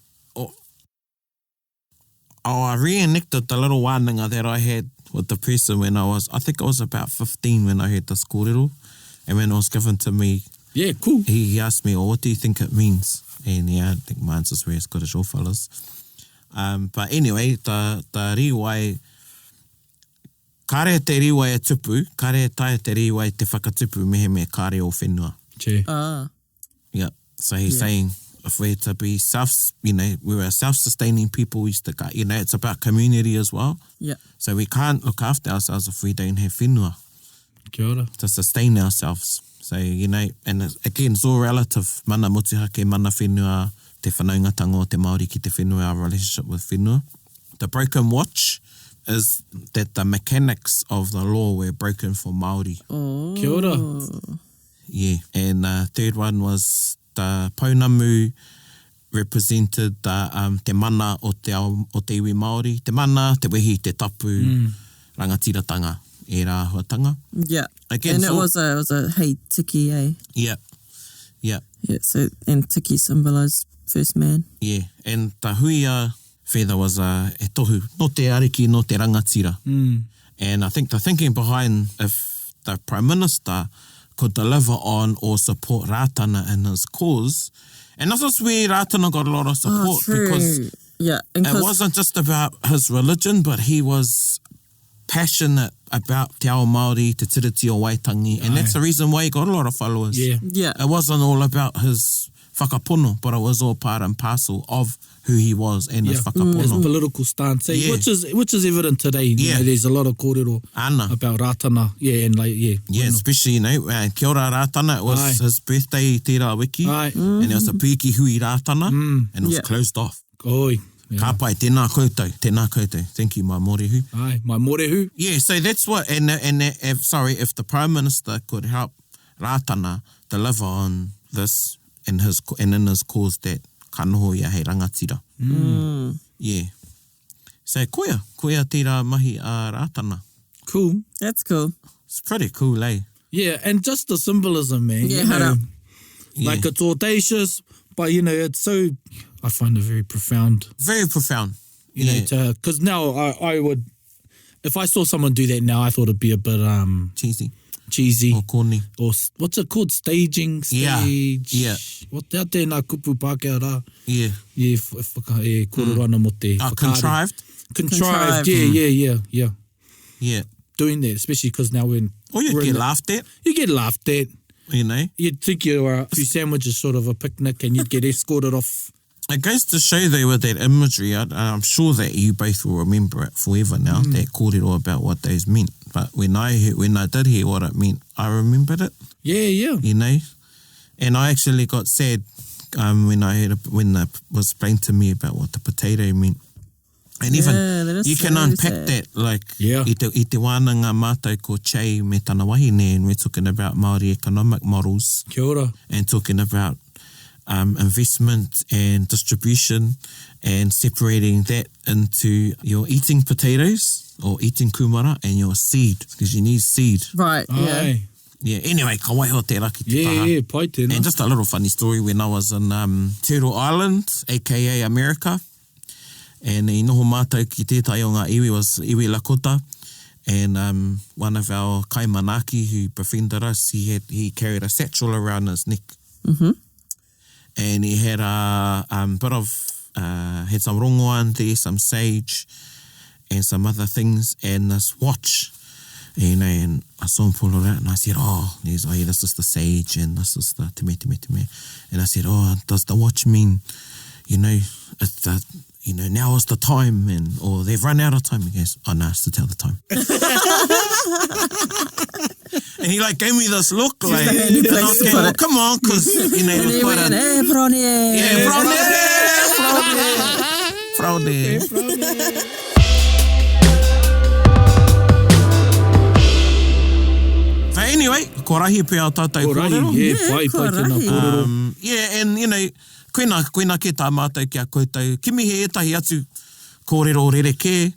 I reenacted the little wānanga that I had with the person when I think I was about 15 when I heard the kōrero. And when it was given to me, Yeah, cool. he asked me, what do you think it means? And yeah, I think my answers were as good as your fellas. But anyway, the riwai, kare te riwai e tupu, kare tae te riwai te whakatupu mehe me kare o whenua. Che. Yeah. So he's saying, if we're to be we're a self-sustaining people, it's about community as well. Yeah. So we can't look after ourselves if we don't have whenua Kia ora. to sustain ourselves. So, and again, it's all relative. Mana motuhake, mana whenua, te whanaungatanga o te Māori ki te whenua, our relationship with whenua. The broken watch is that the mechanics of the law were broken for Māori. Kia ora. Yeah. And the third one was the Pounamu represented te mana o te iwi Māori. Te mana, te wehi, te tapu, rangatiratanga, e rāhuatanga. Yeah. Again, and so- it was a hei tiki, eh? Yeah. Yeah. Yeah, so, and tiki symbolised first man. Yeah. And the huia whether was e tohu, no te ariki, no te rangatira. And I think the thinking behind if the Prime Minister could deliver on or support Rātana in his cause, and this is where Rātana got a lot of support because yeah, it wasn't just about his religion, but he was passionate about te ao Māori, te Treaty of Waitangi, and that's the reason why he got a lot of followers. Yeah. Yeah. It wasn't all about his whakapono, but it was all part and parcel of who he was and his His whakapono. political stance, Yeah. which is evident today. You know, there's a lot of kōrero Ana. about Rātana. Yeah, and Yeah, bueno. especially, kia ora Rātana, it was Aye. his birthday i tērā wiki, Aye. and it was a piki hui Rātana, and it was Yeah. closed off. Oi. Yeah. Ka pai, tēnā koutou. Thank you, my morehu. Aye, my morehu. Yeah, so that's what, and if the Prime Minister could help Rātana deliver on this in his cause that ka noho ia hei rangatira. Yeah. So koia tērā mahi a Rātana. Cool. That's cool. It's pretty cool, eh? Yeah, and just the symbolism, man. Yeah, you know, hara. like Yeah. it's audacious, but it's so, I find it very profound. Very profound. You know, because now I would, if I saw someone do that now, I thought it'd be a bit cheesy. Or corny. Or what's it called? Staging? Yeah. Stage? Yeah. What te ate nā kupu Pākehā rā? Yeah. Yeah, kōrero ana mo te whakaare. Contrived. Contrived, yeah. Yeah. Doing that, especially because now we're Or you we're in get the- laughed at, You get laughed at. you know. You'd think you were a few sandwiches sort of a picnic and you'd get escorted off. It goes to show though with that imagery, I'm sure that you both will remember it forever now, that kōrero about what those meant. But when I did hear what it meant, I remembered it, Yeah. you know. And I actually got sad when it was explained to me about what the potato meant. And Yeah, even that is you can so unpack sad. that, like Yeah. i te wānanga mātou ko Che me tana wahine, and we're talking about Māori economic models Kia ora. and talking about investment and distribution and separating that into your eating potatoes or eating kumara and your seed, because you need seed. Right, yeah. Aye. Yeah, anyway, ka waiho te raki te taha. Yeah, pai tēnā. And just a little funny story, when I was in Turtle Island, aka America, and I noho mātou ki tētai o ngā iwi was Iwi Lakota, and one of our kaimanaki who befriended us, he carried a satchel around his neck. And he had a bit of, had some rongoa in there, some sage, and some other things, and this watch. You know, and I saw him pull it out, and I said, oh, and he's, oh, yeah, this is the sage, and this is the te me. And I said, oh, does the watch mean, you know, it's the, you know, now is the time, and or they've run out of time? He goes, oh, no, it's to tell the time. And he like gave me this look, like, and I was going, well, come on, because, you know, it was quite a... Prone. Yeah, fraude. So anyway, ko rahi pia o tātou kōrero. Pai tēnā kōrero. Yeah, and, you know, koina ke tā mātou kia koutou. Kimi he etahi atu kōrero rereke.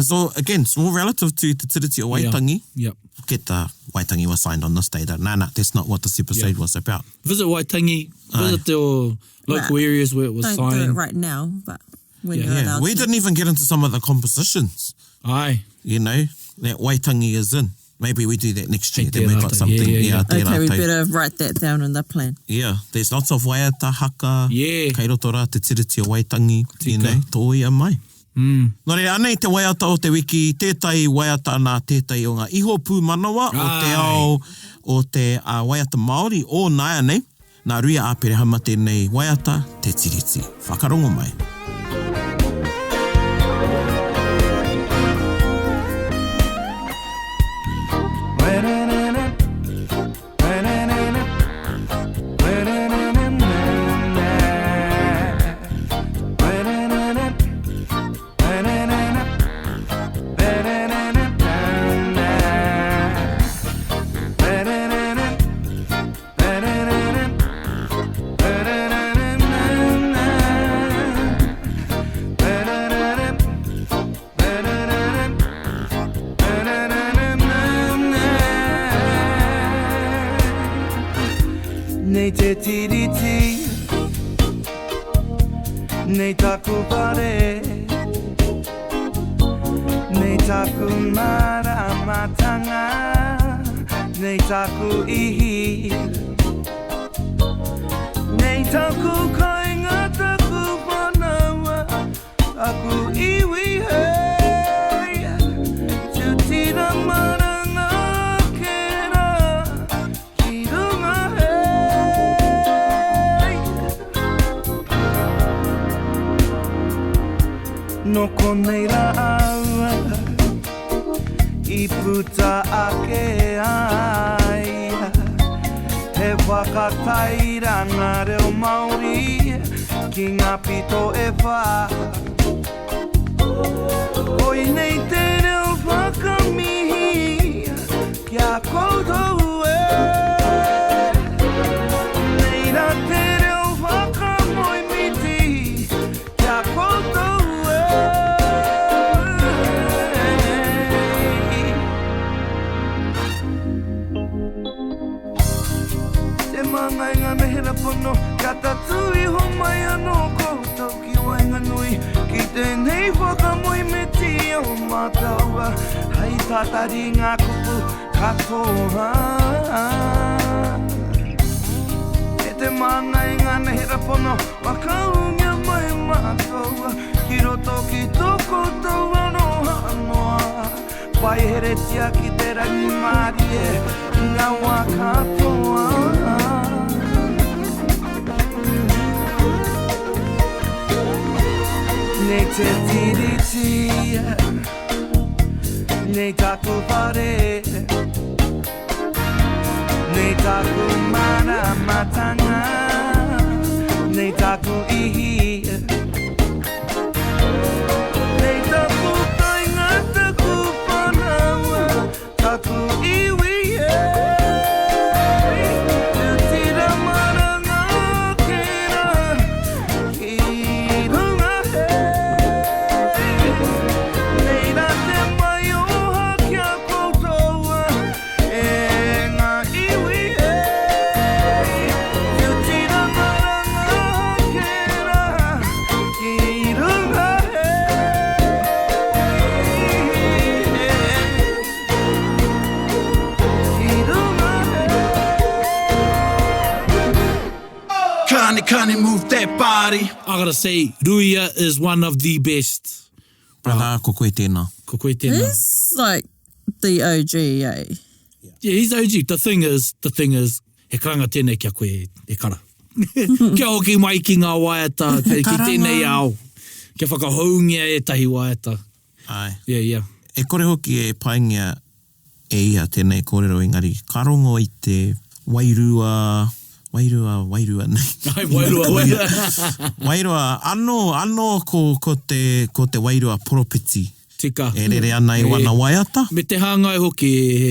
So, again, small relative to the Treaty of Waitangi. Yep. Get the Waitangi was signed on this day. Nah, that's not what this episode was about. Visit Waitangi, visit the local areas where it was Don't signed. do it right now, but when you're Yeah, allowed we to. didn't even get into some of the compositions, Aye. you know, that Waitangi is in. Maybe we do that next year. Hey, Then we've got tērā something. yeah. Tērā Okay, we tau. better write that down in the plan. Yeah, there's lots of waiata haka. Yeah. Kei roto rā te Treaty of Waitangi. You know, tō ia mai. Nō re, anei te waiata o te wiki, tētai waiata nā tētai o ngā iho pū manawa, o te ao, o te waiata Māori, o nāia nei, nā ruia āpere hamate nei waiata, te tiriti. Whakarongo mai. Nei te tiriti, nei taku pare, nei taku maramatanga, nei taku ihi, nei taku kainga taku whanawa, taku iwi hei, tu tira maranga kera, ki runga no konei rā aua I puta ake ai He whakataira ngā reo Māori Ki ngā pito e whā Oi nei te reo whakamihi Kia koutou e Nei rā te reo whakamoi miti Kia koutou Mangai ngā mehera pono Ka tatui ho mai anō koutou ki wainga nui Ki tēnei whakamoi me ti o mātaua Hei tātari ngā kupu katoa E te mangai ngā mehera pono Wakaungia mai mātaua Ki roto ki tō koutou anō hanoa Pai here tia ki te rangi māri e Ngā wā katoa Nei te tiriti, nei taku pare, nei taku maramatanga, nei taku ihi, nei taku kainga taku whanawa, taku iwi tu tira maranga kera, ki runga Kani move that body. I gotta say, Ruia is one of the best. Brother, ko koe tēnā. Ko koe tēnā. He's like The OG, eh? Yeah, he's OG. The thing is, he karanga tēnei kia koe e kara. Kia hoki mai ki ngā waiata, ki tēnei ao. Kia whakahoungia e tahi waiata. Ai. Yeah. E kore hoki e paingia e ia tēnei kōrero engari. Ka rongo i te wairua nei. Ai, wairua. Wairua, anō ko te wairua poropiti. Tika. E rere ana i wana waiata. Me te hāngai hoki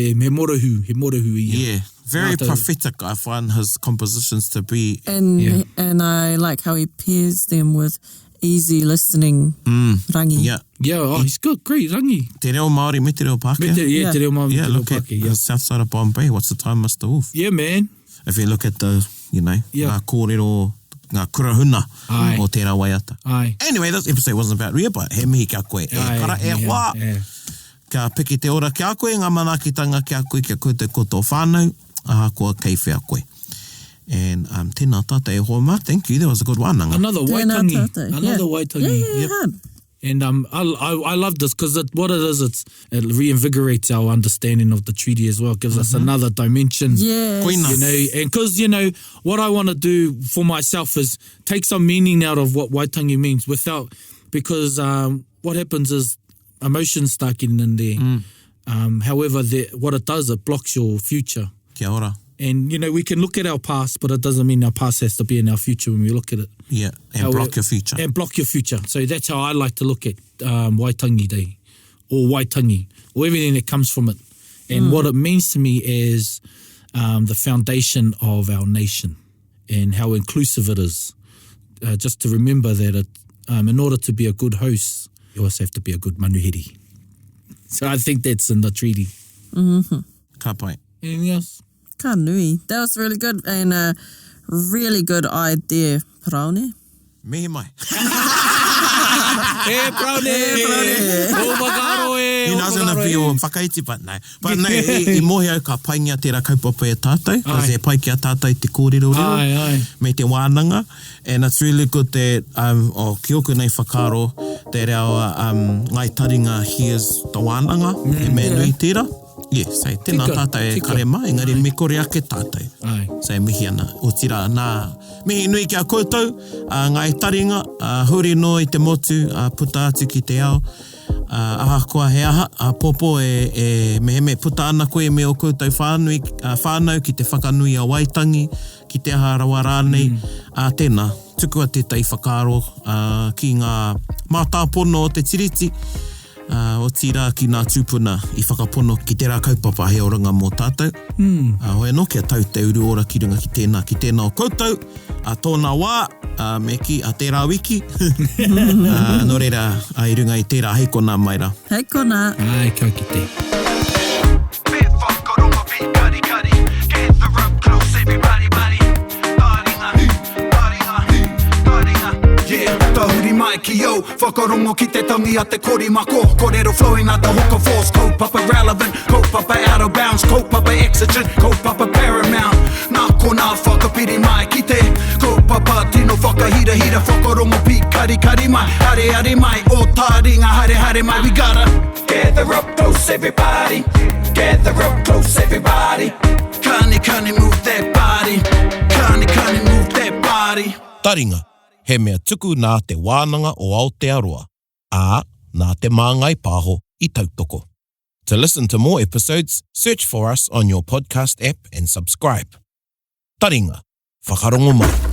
he morohu ia. Yeah, very prophetic I find his compositions to be. And I like how he pairs them with easy listening rangi. Yeah, oh, he's got great rangi. Te reo Māori me te reo Pākehā. Te reo Māori me te reo look at the south side of Bombay. What's the time, Mr. Wolf? Yeah, man. If you look at the, ngā kōrero, ngā kurahuna o tērā waiata. Aye. Anyway, this episode wasn't about rea, but he mihi kia koe. Kara wā. Kia piki te ora kia koe, ngā manakitanga kia koe, kia koe te koto whānau, aha kua kei whea koe. And tēnā tātou e hoa mā, thank you, that was a good one. Another Waitangi. Yeah. And I love this because what it is, it reinvigorates our understanding of the treaty as well. It gives us another dimension. Yes. And because, what I want to do for myself is take some meaning out of what Waitangi means because what happens is emotions start getting in there. However, what it does, it blocks your future. Kia ora. And, we can look at our past, but it doesn't mean our past has to be in our future when we look at it. Yeah, and block your future. And block your future. So that's how I like to look at Waitangi Day, or Waitangi, or everything that comes from it. And what it means to me is the foundation of our nation and how inclusive it is. Just to remember that in order to be a good host, you also have to be a good manuhiri. So I think that's in the treaty. Mm-hmm. Ka pai. Anything else? Ka nui. That was really good and a really good idea, Praone. Mihi mai. Praone! O makaro e! He knows going to be o whakaiti, but no. But no, i mohi au ka paingia tērā kaupapa e tātou, because e pai ki a tātou te kōrero reo, me te wānanga, and it's really good that, ki oku nei whakaro, that our ngai taringa hears the wānanga, e me nui tērā. Yes, sei, tēnā tātou e karema, engari me kore ake tātou. Sei, mihi ana, o tira, nā, mihi nui ki a koutou, ngai taringa, huri no i te motu, puta atu ki te ao, aha koa he aha, popo e meheme puta ana koe me o koutou whānau ki te whakanui a Waitangi, ki te aha rawa rānei, tēnā, tukua tētai whakaro, ki ngā mātāpono o te tiriti, o tira ki ngā tūpuna i whakapono ki tērā kaupapa he oranga mō tātou. Hoi no kia tau te uru ora ki runga ki tēnā o koutou, tōna wā, me ki a tērā wiki. No reira, i runga i tērā heikona maira. Heikona. Ai, kau ki te. Bit whakaronga pi kari kari, gather up close everybody buddy. Taringa. Yeah, tahuri mai ki yo, whakarongo ki te tangi a te kori mako, kōrero flowing at the hook force, kaupapa relevant, kaupapa out of bounds, kaupapa exigent, kaupapa paramount. Nā kona whakapiri mai ki te, kaupapa tino whakahira whakarongo pi kari mai, hare mai, o Taringa hare mai, we gotta gather up close everybody, gather up close everybody. Kani move that body, kani move that body. Taringa, he mea tuku nā te wānanga o Aotearoa, nā te māngai pāho I tautoko. To listen to more episodes, search for us on your podcast app and subscribe. Taringa, whakarongo mai.